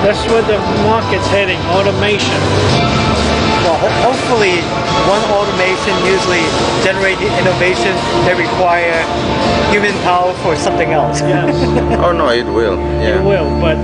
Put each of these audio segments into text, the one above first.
That's where the market's heading, automation. Well, hopefully one automation usually generates innovation that require human power for something else. Yes. Oh no, it will. Yeah. It will, but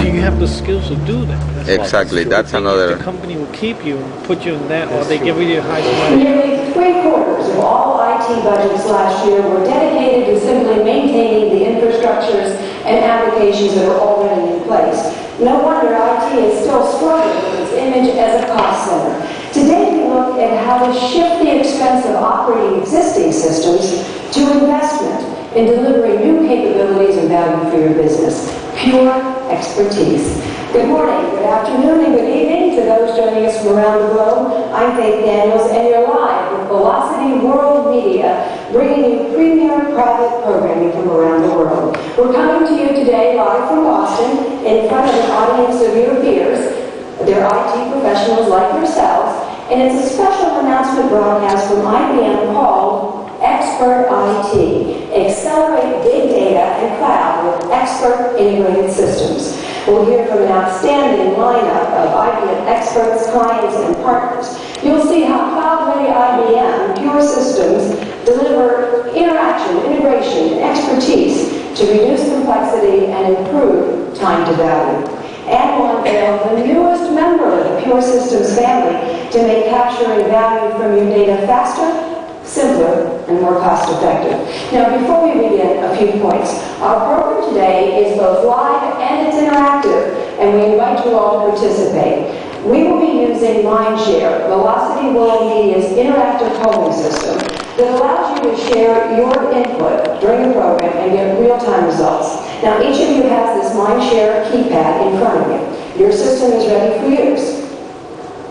do you have the skills to do that? Exactly. That's another. The company will keep you and put you in that, or they give you high money. Nearly 3/4 of all IT budgets last year were dedicated to simply maintaining the infrastructures and applications that are already in place. No wonder IT is still struggling with its image as a cost center. Today we look at how to shift the expense of operating existing systems to investment in delivering new capabilities and value for your business. Pure expertise. Good morning, good afternoon, and good evening to those joining us from around the globe. I'm Faith Daniels, and you're live with Velocity World Media, bringing you premier private programming from around the world. We're coming to you today live from Boston in front of an audience of your peers. They're IT professionals like yourselves, and it's a special announcement broadcast from IBM called Expert IT. Accelerate big data and cloud with expert integrated systems. We'll hear from an outstanding lineup of IBM experts, clients, and partners. You'll see how cloud-ready IBM Puresystems deliver interaction, integration, and expertise to reduce complexity and improve time to value. And we'll unveil the newest member of the Puresystems family to make capturing value from your data faster, simpler, and more cost-effective. Now, before we begin, a few points. Our program today is both live and it's interactive, and we invite you all to participate. We will be using Mindshare, Velocity World Media's interactive polling system that allows you to share your input during the program and get real-time results. Now, each of you has this Mindshare keypad in front of you. Your system is ready for use.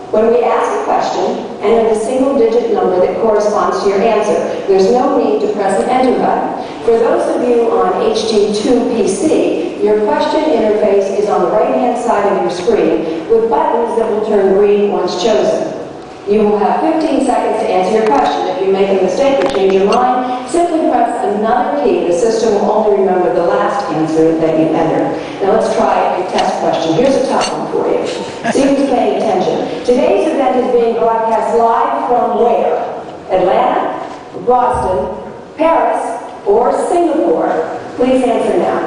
When we ask a question, enter the single-digit number that corresponds to your answer. There's no need to press an enter button. For those of you on HD2 PC, your question interface is on the right-hand side of your screen with buttons that will turn green once chosen. You will have 15 seconds to answer your question. If you make a mistake or change your mind, simply press another key. The system will only remember the last answer that you entered. Now let's try a test question. Here's a tough one for you. See who's paying attention. Today's event is being broadcast live from where? Atlanta, Boston, Paris, or Singapore? Please answer now.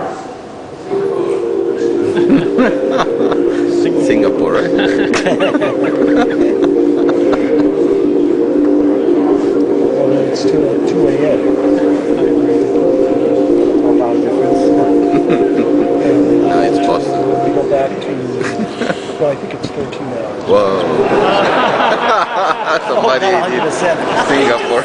Singapore, right? It's 2 a.m. About difference. No, it's Boston. We go back to, well, I think it's 13 hours. Whoa. Somebody did Singapore.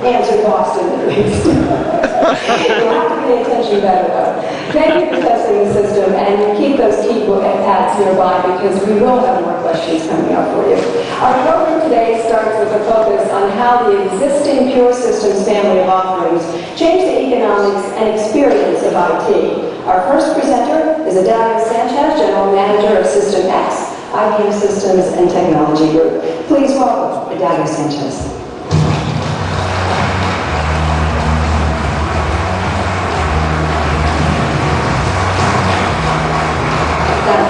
Answer Boston at least. You'll have to pay attention better though. Thank you for testing the system, and keep those keypads nearby because we will have more questions coming up for you. Our program today starts with a focus on how the existing Puresystems family of offerings change the economics and experience of IT. Our first presenter is Adario Sanchez, General Manager of System X, IBM Systems and Technology Group. Please welcome Adario Sanchez.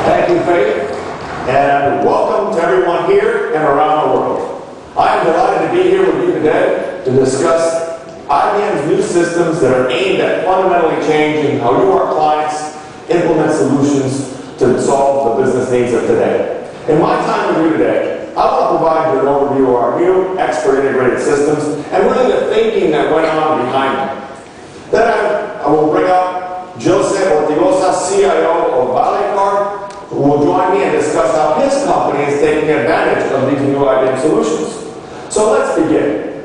Thank you, Faith, and welcome to everyone here and around the world. I am delighted to be here with you today to discuss IBM's new systems that are aimed at fundamentally changing how you, our clients, implement solutions to solve the business needs of today. In my time with you today, I want to provide you an overview of our new expert integrated systems and really the thinking that went on behind them. Then I will bring up Jose Ortigosa, CIO of ValetCard, who will join me and discuss how his company is taking advantage of these new IBM solutions. So let's begin.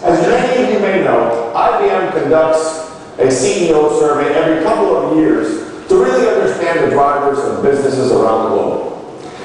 As many of you may know, IBM conducts a CEO survey every couple of years to really understand the drivers of businesses around the globe.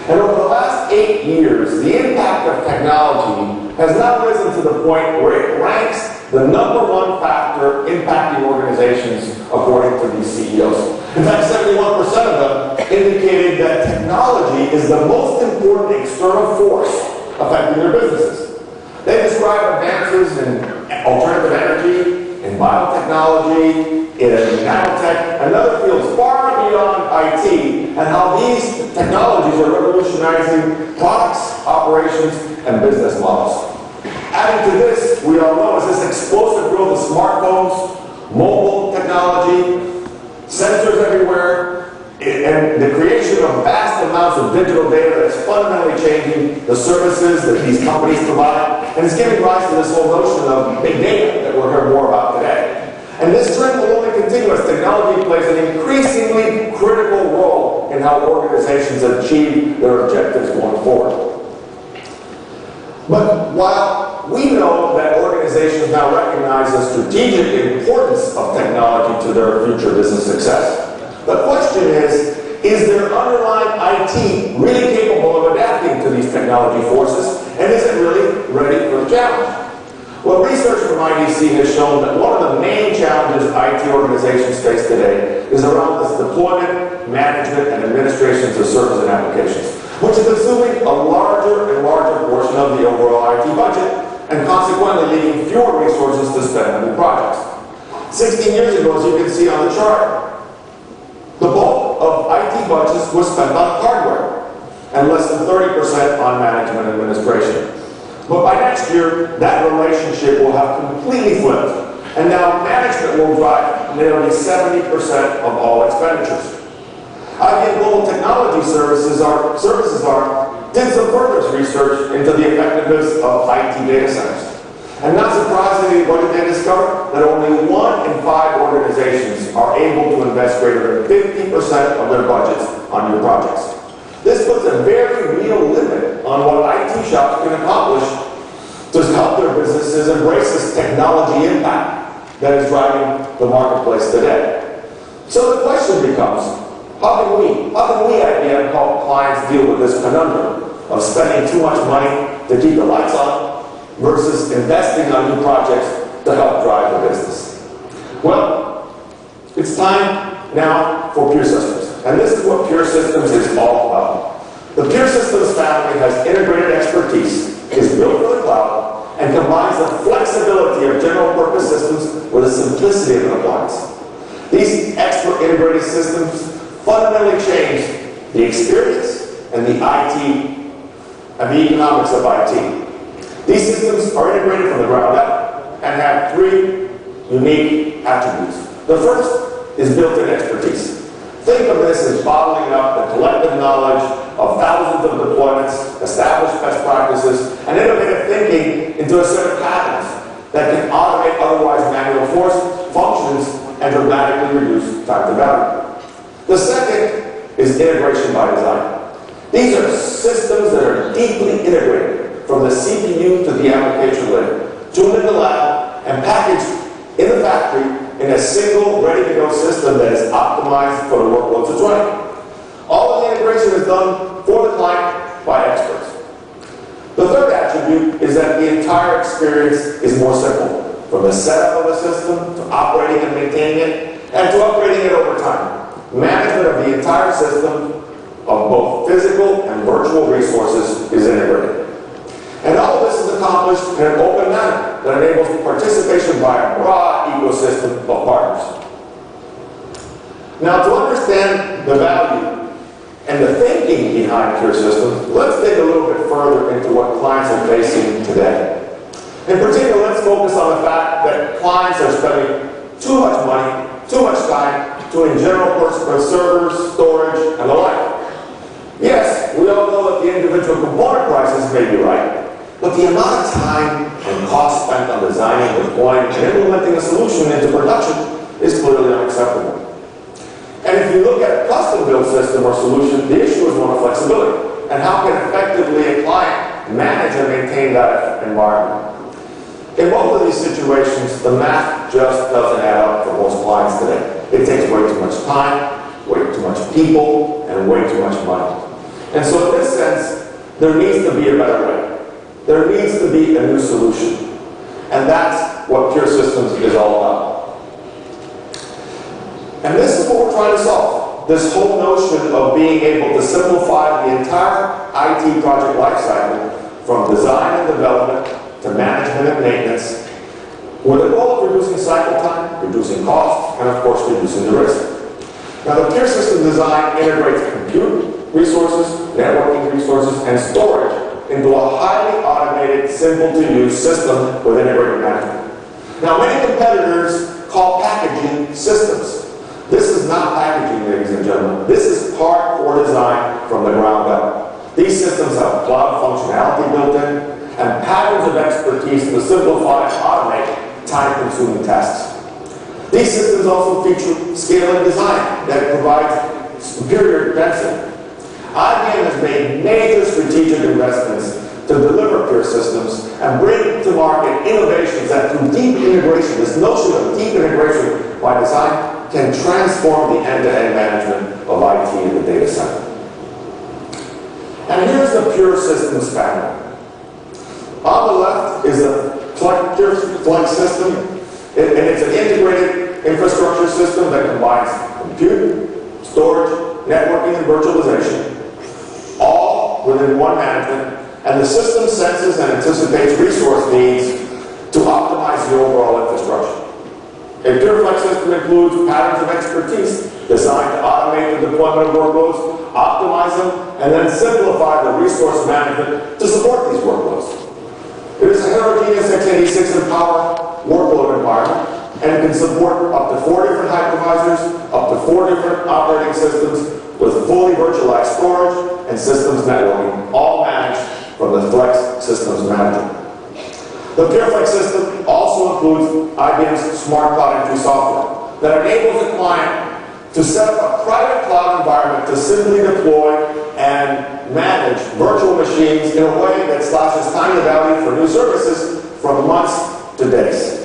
And over the last 8 years, the impact of technology has now risen to the point where it ranks the #1 factor impacting organizations according to these CEOs. In fact, 71% of them indicated that technology is the most important external force affecting their businesses. They describe advances in alternative energy, in in biotechnology, in nanotech, and other fields far beyond IT, and how these technologies are revolutionizing products, operations, and business models. Adding to this, we all know, is this explosive growth of smartphones, mobile technology, sensors everywhere, and the creation of vast amounts of digital data that's fundamentally changing the services that these companies provide, and it's giving rise to this whole notion of big data that we'll hear more about today. And this trend will only continue as technology plays an increasingly critical role in how organizations achieve their objectives going forward. But while we know that organizations now recognize the strategic importance of technology to their future business success, the question is their underlying IT really capable of adapting to these technology forces, and is it really ready for the challenge? Well, research from IDC has shown that one of the main challenges IT organizations face today is around this deployment, management, and administration of services and applications, which is consuming a larger and larger portion of the overall IT budget, and consequently leaving fewer resources to spend on new projects. 16 years ago, as you can see on the chart, the bulk of IT budgets was spent on hardware, and less than 30% on management and administration. But by next year, that relationship will have completely flipped, and now management will drive nearly 70% of all expenditures. IBM Global Technology Services did some further research into the effectiveness of IT data centers. And not surprisingly, what did they discover? That only 1 in 5 organizations are able to invest greater than 50% of their budgets on new projects. This puts a very real limit on what IT shops can accomplish to help their businesses embrace this technology impact that is driving the marketplace today. So the question becomes, how can we at IBM help clients deal with this conundrum of spending too much money to keep the lights on versus investing on new projects to help drive the business? Well, it's time now for Puresystems. And this is what Puresystems is all about. The Puresystems family has integrated expertise, is built for the cloud, and combines the flexibility of general purpose systems with the simplicity of an appliance. These expert integrated systems fundamentally change the experience and the IT and the economics of IT. These systems are integrated from the ground up and have 3 unique attributes. The first is built-in expertise. Think of this as bottling up the collective knowledge of thousands of deployments, established best practices, and innovative thinking into a set of patterns that can automate otherwise manual functions and dramatically reduce time to value. The second is integration by design. These are systems that are deeply integrated from the CPU to the application layer, tuned in the lab, and packaged in the factory in a single, ready-to-go system that is optimized for the workloads it's running. All of the integration is done for the client by experts. The third attribute is that the entire experience is more simple, from the setup of a system to operating and maintaining it, and to upgrading it over time. Management of the entire system of both physical and virtual resources is integrated. And all of this is accomplished in an open manner that enables participation by a broad ecosystem of partners. Now, to understand the value and the thinking behind Puresystems, let's dig a little bit further into what clients are facing today. In particular, let's focus on the fact that clients are spending too much money, too much time, in general purpose for servers, storage, and the like. Yes, we all know that the individual component prices may be right, but the amount of time and cost spent on designing, deploying, and implementing a solution into production is clearly unacceptable. And if you look at a custom-built system or solution, the issue is one of flexibility, and how can effectively a client manage and maintain that environment. In both of these situations, the math just doesn't add up for most clients today. It takes way too much time, way too much people, and way too much money. And so in this sense, there needs to be a better way. There needs to be a new solution. And that's what Puresystems is all about. And this is what we're trying to solve. This whole notion of being able to simplify the entire IT project lifecycle from design and development to management and maintenance, with the goal of both reducing cycle time, reducing costs, and of course reducing the risk. Now the Pure System design integrates compute resources, networking resources, and storage into a highly automated, simple-to-use system with integrated management. Now many competitors call packaging systems. This is not packaging, ladies and gentlemen. This is hardcore design from the ground up. These systems have cloud functionality built in and patterns of expertise to simplify and automate time-consuming tasks. These systems also feature scaling design that provides superior density. IBM has made major strategic investments to deliver Pure Systems and bring to market innovations that through deep integration, this notion of deep integration by design, can transform the end-to-end management of IT in the data center. And here's the Pure Systems family. On the left is the Pure Flex system, and it's an integrated infrastructure system that combines compute, storage, networking, and virtualization, all within one management, and the system senses and anticipates resource needs to optimize the overall infrastructure. A Pure Flex system includes patterns of expertise designed to automate the deployment of workloads, optimize them, and then simplify the resource management to support these workloads. It is a heterogeneous x86 and power workload environment and can support up to 4 different hypervisors, up to 4 different operating systems with fully virtualized storage and systems networking, all managed from the Flex Systems Manager. The Pure Flex system also includes IBM's Smart Cloud Entry software that enables a client to set up a private cloud environment to simply deploy and manage virtual machines in a way that slashes time to value for new services from months to days.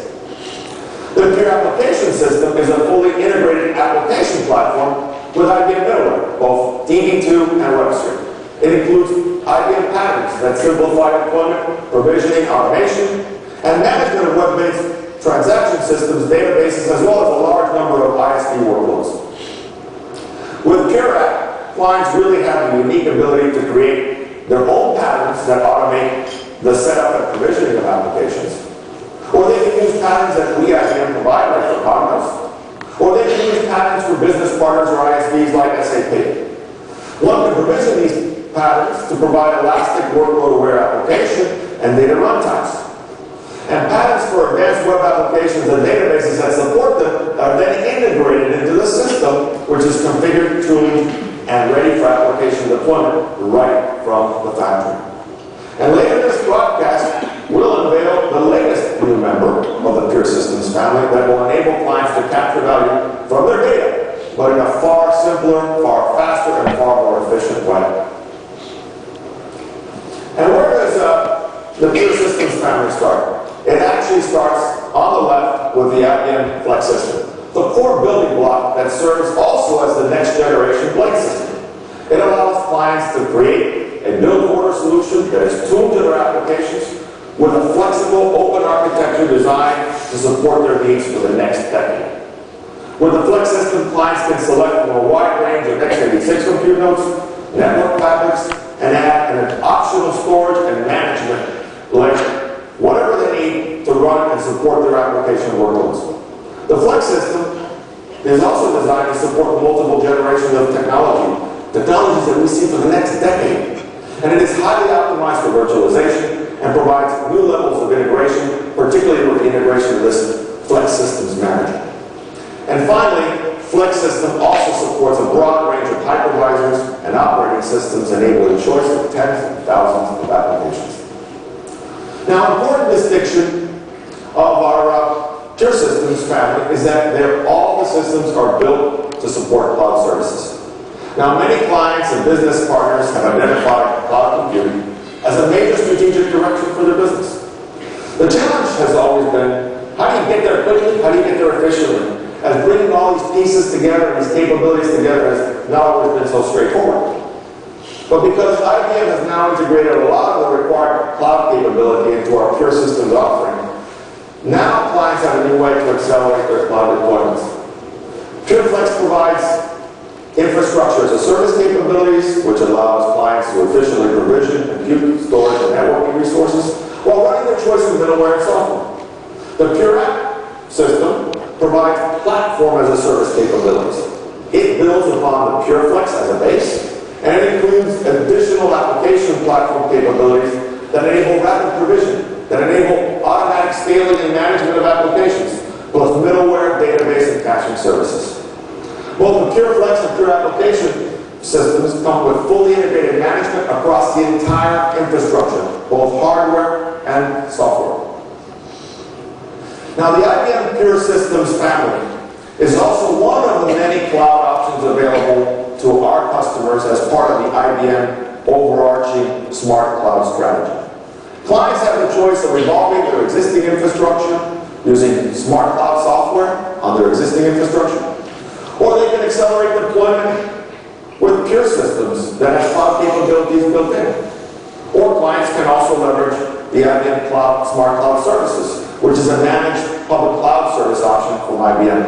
The Pure Application System is a fully integrated application platform with IBM middleware, both DB2 and WebSphere. It includes IBM patterns that simplify deployment, provisioning, automation, and management of web-based transaction systems, databases, as well as a large number of ISV workloads. With Pure App, clients really have the unique ability to create their own patterns that automate the setup and provisioning of applications. Or they can use patterns that we IBM provide, like for Cognos. Or they can use patterns for business partners or ISVs like SAP. One can provision these patterns to provide elastic workload-aware application and data runtimes. And patterns for advanced web applications and databases that support them are then integrated into the system, which is configured, tuned, and ready for application deployment right from the factory. And later in this broadcast, we'll unveil the latest new member of the Pure Systems family that will enable clients to capture value from their data, but in a far simpler, far faster, and far more efficient way. And where does the Pure Systems family start? It actually starts on the left with the IBM Flex system, the core building block that serves also as the next generation Blade system. It allows clients to create a build-to-order solution that is tuned to their applications with a flexible, open architecture designed to support their needs for the next decade. With the Flex system, clients can select from a wide range of x86 compute nodes, network fabrics, and add an optional storage and management layer, whatever they need to run and support their application workloads. The Flex system is also designed to support multiple generations of technologies that we see for the next decade. And it is highly optimized for virtualization and provides new levels of integration, particularly with the integration of this Flex Systems Manager. And finally, Flex System also supports a broad range of hypervisors and operating systems, enabling choice of tens of thousands of applications. Now, an important distinction of our Pure Systems family is that all the systems are built to support cloud services. Now, many clients and business partners have identified cloud computing as a major strategic direction for their business. The challenge has always been, how do you get there quickly? How do you get there efficiently? As bringing all these pieces together and these capabilities together has not always been so straightforward. But because IBM has now integrated a lot of the required cloud capability into our Pure Systems offering, now clients have a new way to accelerate their cloud deployments. PureFlex provides infrastructure as a service capabilities, which allows clients to efficiently provision, compute, storage, and networking resources while running their choice of middleware and software. The Pure App system provides platform as a service capabilities. It builds upon the PureFlex as a base, and it includes additional application platform capabilities that enable rapid provision, that enable automatic scaling and management of applications, plus middleware, database, and caching services. Both the PureFlex and Pure Application systems come with fully integrated management across the entire infrastructure, both hardware and software. Now, the IBM Puresystems family is also one of the many cloud options available to our customers as part of the IBM overarching smart cloud strategy. Clients have the choice of evolving their existing infrastructure using smart cloud software on their existing infrastructure, or they can accelerate deployment with Pure Systems that has cloud capabilities built in. Or clients can also leverage the IBM Smart Cloud Services, which is a managed public cloud service option from IBM.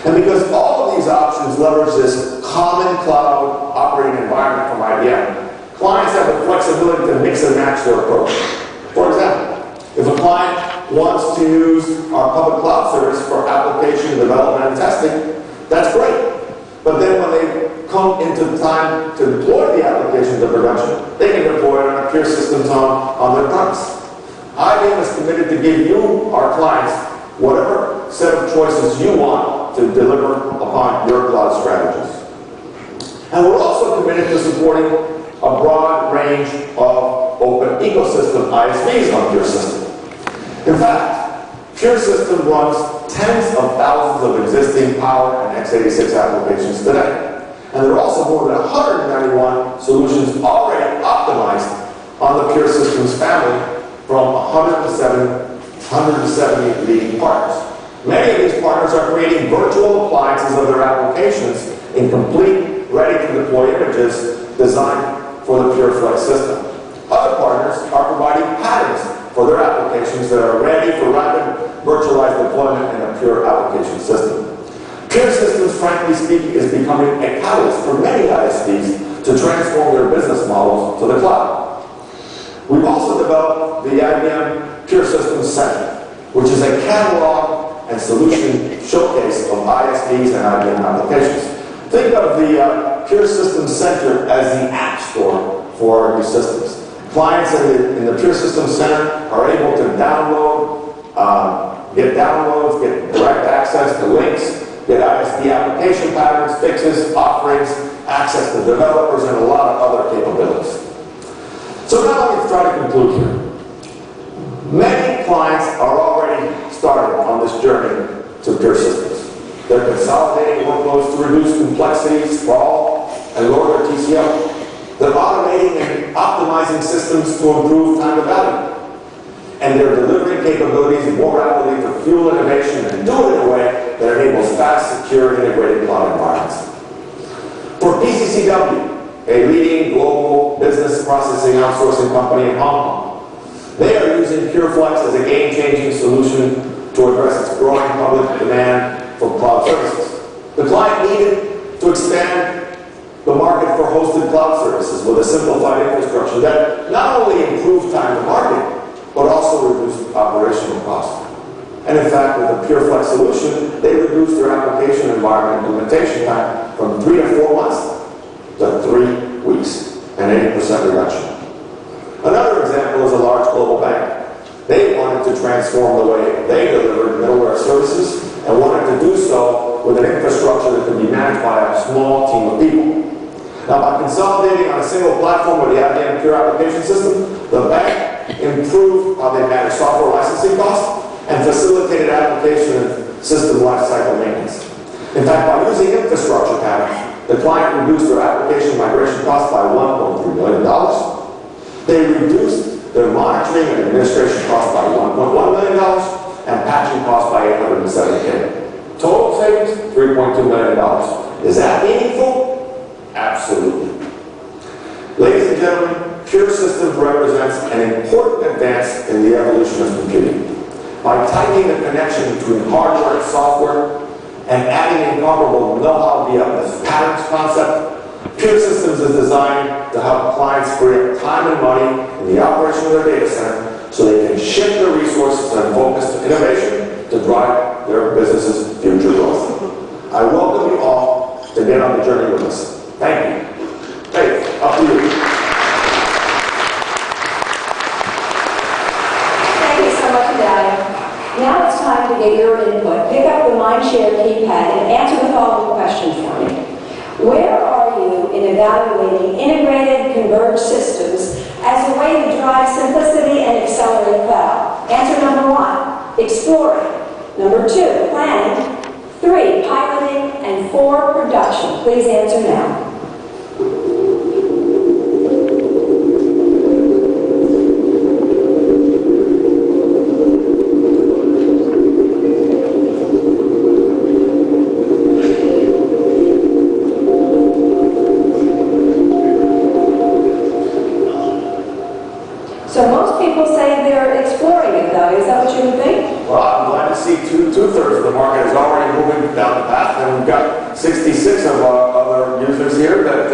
And because all of these options leverage this common cloud operating environment from IBM, clients have the flexibility to mix and match their approach. For example, if a client wants to use our public cloud service for application development and testing, that's great. But then when they come into time to deploy the application to production, they can deploy it on a Pure Systems on their premise. IBM is committed to give you, our clients, whatever set of choices you want to deliver upon your cloud strategies. And we're also committed to supporting a broad range of open ecosystem ISVs on Pure System. In fact, Pure System runs tens of thousands of existing Power and x86 applications today. And there are also more than 191 solutions already optimized on the Pure Systems family from 170 leading partners. Many of these partners are creating virtual appliances of their applications in complete, ready-to-deploy images designed for the PureFlex system. Other partners are providing patterns for their applications that are ready for rapid virtualized deployment in a Pure application system. Pure Systems, frankly speaking, is becoming a catalyst for many ISVs to transform their business models to the cloud. We've also developed the IBM Pure Systems Center, which is a catalog and solution showcase of ISVs and IBM applications. Think of the Pure Systems Center as the app store for our new systems. Clients in the Pure Systems Center are able to download, get downloads, get direct access to links, get ISV application patterns, fixes, offerings, access to developers, and a lot of other capabilities. So now let me try to conclude here. Many clients are already started on this journey to Pure Systems. They're consolidating workloads to reduce complexity, sprawl, and lower their TCO. They're automating and optimizing systems to improve time to value. And they're delivering capabilities more rapidly to fuel innovation and do it in a way that enables fast, secure, integrated cloud environments. For PCCW, a leading global business processing outsourcing company in Hong Kong, they are using PureFlex as a game-changing solution to address its growing public demand for cloud services. The client needed to expand the market for hosted cloud services with a simplified infrastructure that not only improved time to market, but also reduced operational costs. And in fact, with the PureFlex solution, they reduced their application environment implementation time from 3 to 4 months to 3 weeks, an 80% reduction. Another example is a large global bank. They wanted to transform the way they delivered middleware services and wanted to do so with an infrastructure that could be managed by a small team of people. Now, by consolidating on a single platform with the IBM Pure Application System, the bank improved how they manage software licensing costs and facilitated application and system lifecycle maintenance. In fact, by using infrastructure patterns, the client reduced their application migration costs by $1.3 million. They reduced their monitoring and administration costs by $1.1 million and patching costs by $870K. Total savings, $3.2 million. Is that meaningful? Absolutely. Ladies and gentlemen, Pure Systems represents an important advance in the evolution of computing. By tightening the connection between hardware and software and adding incomparable know-how via this patterns concept, Pure Systems is designed to help clients free up time and money in the operation of their data center so they can shift their resources and focus to innovation to drive their business's future growth. I welcome you all to get on the journey with us. Thank you. Faith, up to you. Thank you so much, Dad. Now it's time to get your input. Pick up the MindShare keypad and answer the following question for me. Where are you in evaluating integrated converged systems as a way to drive simplicity and accelerate cloud? Answer number 1, exploring. Number 2, planning. 3, piloting. And 4, production. Please answer now. So most people say they're exploring it, though. Is that what you would think? Well, I'm glad to see two-thirds of the market is already moving down the path, and we've got 66 of other users here that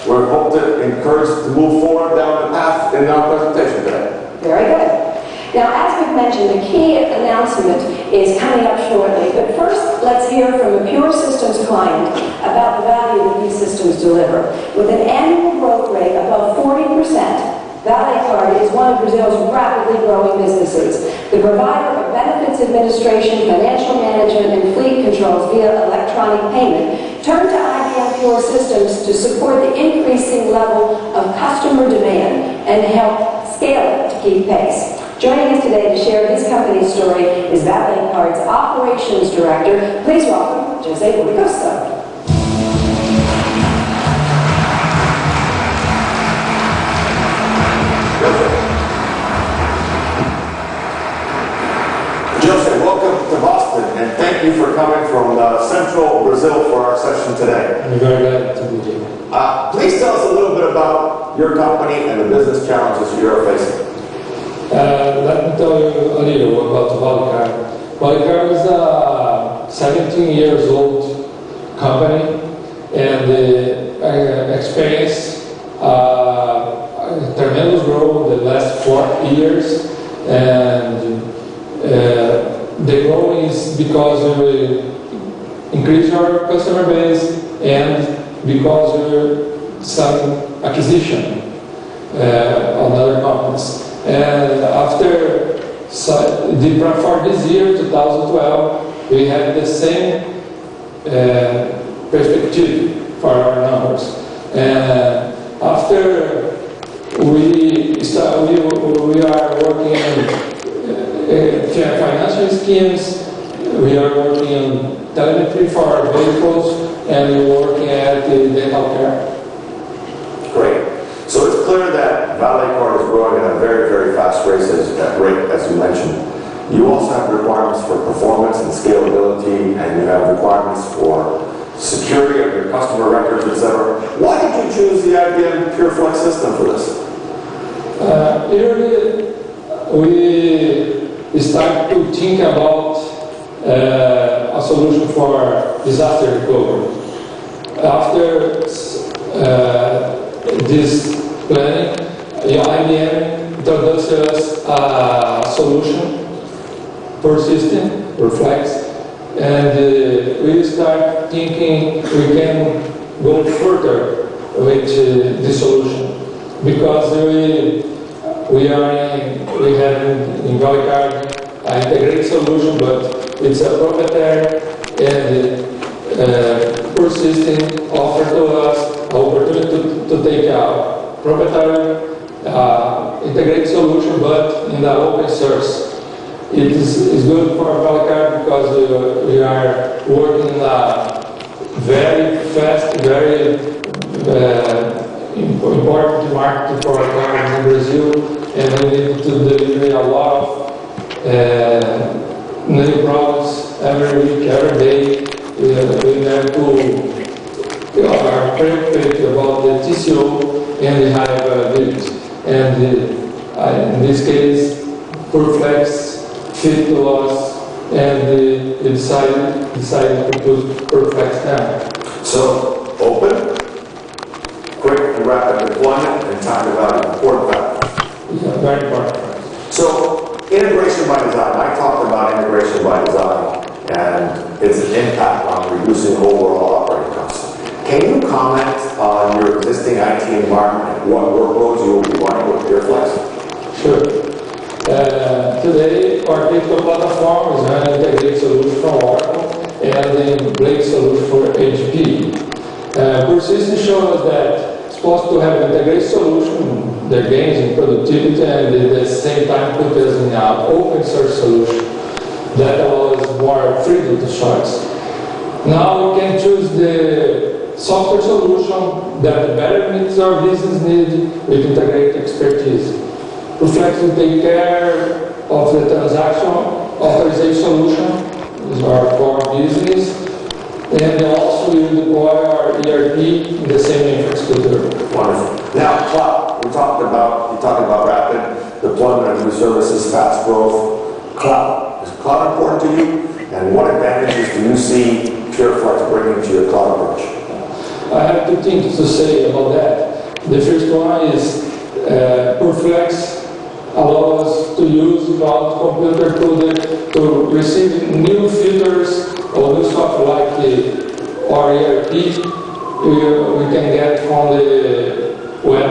we're hoping to encourage to move forward down the path in our presentation today. Very good. Now, as we've mentioned, the key announcement is coming up shortly. But first, let's hear from a Puresystems client about the value that these systems deliver. With an annual growth rate above 40%, Valet Card is one of Brazil's rapidly growing businesses. The provider of benefits administration, financial management, and fleet controls via electronic payment turned to IBM Puresystems to support the increasing level of customer demand and help scale it to keep pace. Joining us today to share his company's story is Valet Card's Operations Director. Please welcome Jose Boricosta. Jose, welcome to Boston, and thank you for coming from central Brazil for our session today. I'm very glad to be here. Please tell us a little bit about your company and the business challenges you are facing. Let me tell you a little about Valecard. Valecard is a 17 years old company and experienced tremendous growth in the last 4 years, and the growth is because we increase our customer base and because we some acquisition on other companies. And for this year, 2012, we have the same perspective for our numbers. And after we are working in financial schemes, we are working on telemetry for our vehicles, and we're working at the healthcare. Great. So it's clear that Valet Card is growing at a very, very fast rate, as you mentioned. You also have requirements for performance and scalability, and you have requirements for security of your customer records, etc. Why did you choose the IBM PureFlex system for this? Earlier, we started to think about a solution for disaster recovery. After this planning, IBM introduced us a solution, Puresystems, Puresystems, and we start thinking we can go further with this solution because we have in Valecard an integrated solution, but it's a proprietary, and Puresystems offered to us an opportunity to take a proprietary integrated solution, but in the open source. It is good for Valecard because we are working in a very fast, very important market for cards in Brazil, and we need to deliver a lot of new products every week, every day. We have to are prepared about the TCO and the high availability. And in this case, Pureflex fit to us, and we decided to put Pureflex down. So, open, quick and rapid deployment, and time to value, important factors. Yeah, very important. So, integration by design. I talked about integration by design. overall operating costs. Can you comment on your existing IT environment and what workloads you will be running with PureFlex? Sure. Today, our digital platform is an integrated solution from Oracle and the Blade solution for HP. Puresystems shows that it's possible to have an integrated solution that gains in productivity and at the same time put us in an open source solution that allows more freedom to choice. Now we can choose the software solution that better meets our business need with integrated expertise. Puresystems will take care of the transaction authorization solution, is our core business, and also we will deploy our ERP in the same infrastructure. Wonderful. Now, cloud. You talked about rapid deployment of new services, fast growth. Cloud. Is cloud important to you? And what advantages do you see PureFlex bringing to your cloud approach? I have two things to say about that. The first one is PureFlex allows us to use cloud computer to receive new features or new software like our ERP we can get from the web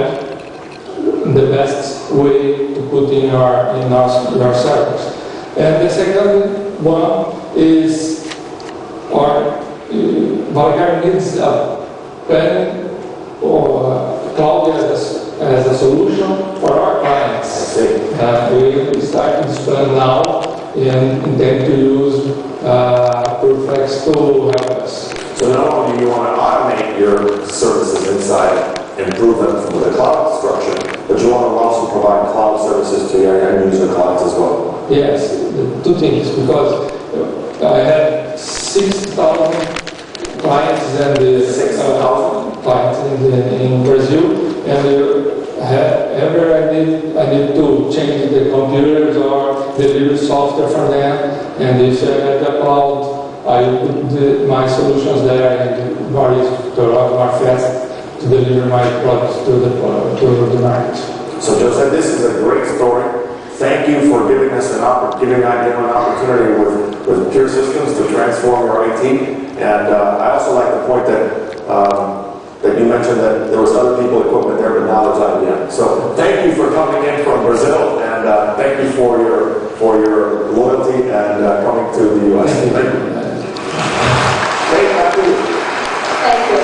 the best way to put in our servers. And the second one is our Valkyrie needs a pen or cloud as a solution for our clients. We start this plan now and intend to use PureFlex to help us. So not only do you want to automate your services inside, improve them with the cloud structure, but you want to also provide cloud services to your end user clients as well. Yes, the two things, because I have 6,000 clients and 6,000 clients in Brazil, and ever I need to change the computers or deliver software for them, and if I have the cloud, I put my solutions there and various to run more fast to deliver my products to the market. So Joseph, this is a great story. Thank you for giving us an opportunity with Puresystems to transform your IT. And I also like the point that you mentioned that there was other people equipment there, but now there's IBM. So thank you for coming in from Brazil, and thank you for your loyalty and coming to the U.S. Thank you. Thank you.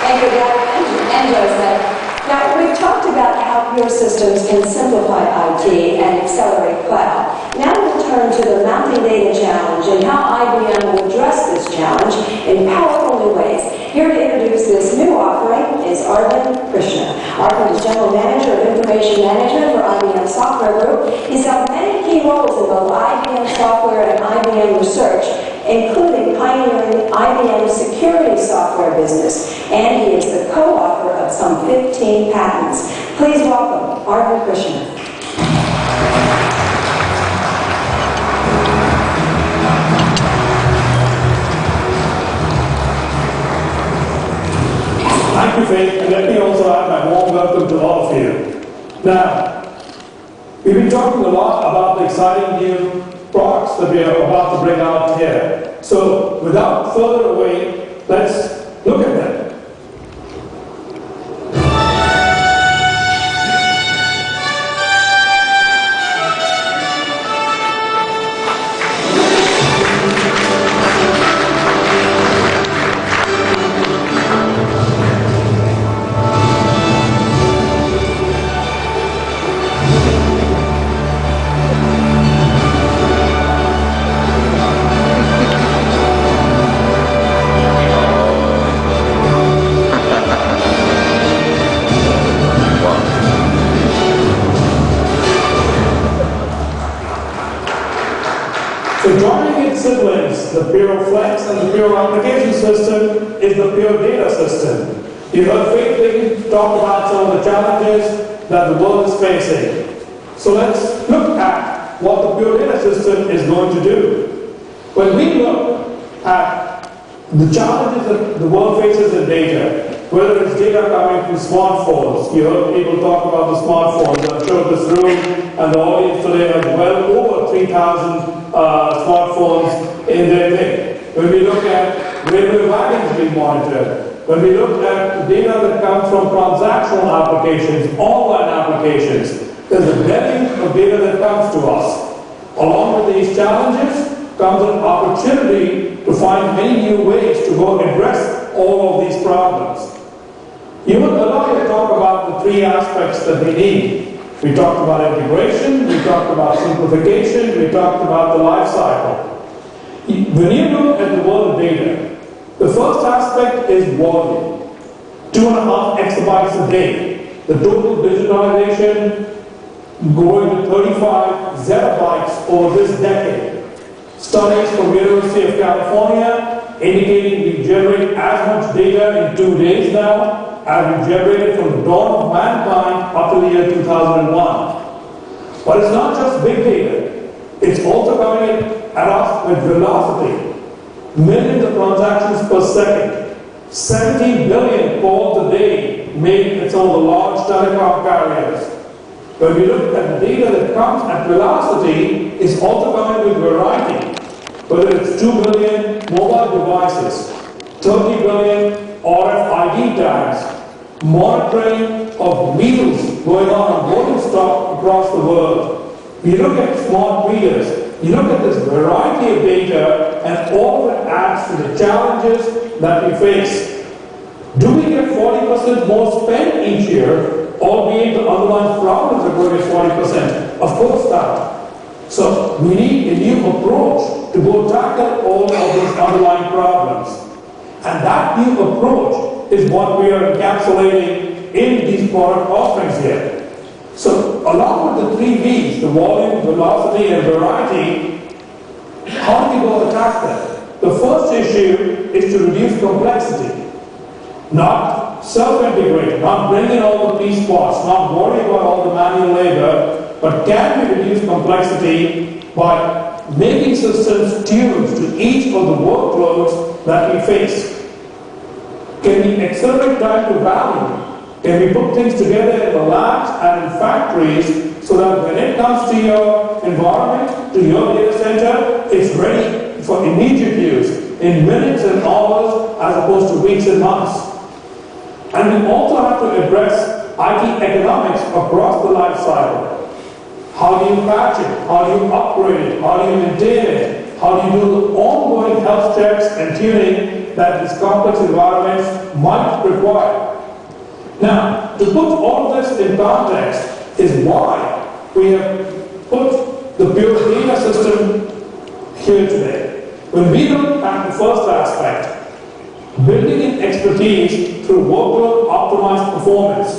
Thank you, Gavin and Joseph. Now, we've talked about how Puresystems can simplify IT and accelerate cloud. Now we'll turn to the mounting data challenge and how IBM will address this challenge in powerful new ways. Here to introduce this new offering is Arvind Krishna. Arvind is General Manager of Information Management for IBM Software Group. He's held many key roles in both IBM Software and IBM Research, including pioneering IBM's security software business, and he is the co-author of some 15 patents. Please welcome Arvind Krishna. Thank you, Faith, and let me also add my warm welcome to all of you. Now, we've been talking a lot about the exciting new products that we are about to bring out here. So, without further ado, let's look at them. So joining its siblings, the PureFlex and the Pure Application System, is the Pure Data System. You heard Faith talk about some of the challenges that the world is facing. So let's look at what the Pure Data System is going to do. When we look at the challenges that the world faces in data, whether it's data coming from smartphones, you heard people talk about the smartphones. I'm sure this room and the audience today has well over 3,000 smartphones in their thing. When we look at railway wagons being monitored, when we look at data that comes from transactional applications, online applications, there's a deluge of data that comes to us. Along with these challenges comes an opportunity to find many new ways to go address all of these problems. You would earlier talk about the three aspects that we need. We talked about integration, we talked about simplification, we talked about the life cycle. When you look at the world of data, the first aspect is volume. 2.5 exabytes a day. The total digitalization growing to 35 zettabytes over this decade. Studies from University of California indicating we generate as much data in 2 days now as we generated from the dawn of mankind up to the year 2001. But it's not just big data. It's also coming at us with velocity. Millions of transactions per second. 70 billion calls a day made at some of the large telecom carriers. When we look at the data that comes at velocity, it's also coming with variety. Whether it's 2 billion mobile devices, 30 billion RFID tags, monitoring of wheels going on rolling stock across the world. We look at smart meters, you look at this variety of data, and all of it adds to the challenges that we face. Do we get 40% more spend each year, albeit the underlying problems are growing at 40%? Of course not. So we need a new approach to go tackle all of these underlying problems. And that new approach is what we are encapsulating in these product offerings here. So along with the 3 V's, the volume, velocity, and variety, how do we go attack that? The first issue is to reduce complexity. Not self-integrate, not bring in all the piece parts, not worry about all the manual labor, but can we reduce complexity by making systems tuned to each of the workloads that we face? Can we accelerate time to value? Can we put things together in the labs and in factories so that when it comes to your environment, to your data center, it's ready for immediate use in minutes and hours as opposed to weeks and months? And we also have to address IT economics across the life cycle. How do you patch it? How do you upgrade it? How do you maintain it? How do you do the ongoing health checks and tuning that these complex environments might require? Now, to put all of this in context is why we have put the Pure Data System here today. When we look at the first aspect, building in expertise through workload optimized performance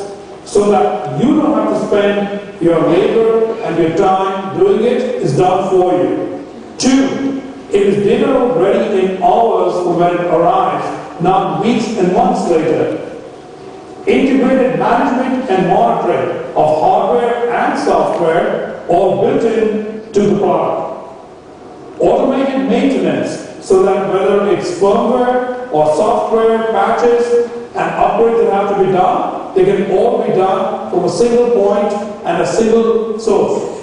so that you don't have to spend your labor and your time doing it is done for you. 2, it is data ready in hours from when it arrives, not weeks and months later. Integrated management and monitoring of hardware and software all built in to the product. Automated maintenance so that whether it's firmware or software patches and upgrades that have to be done, they can all be done from a single point and a single source.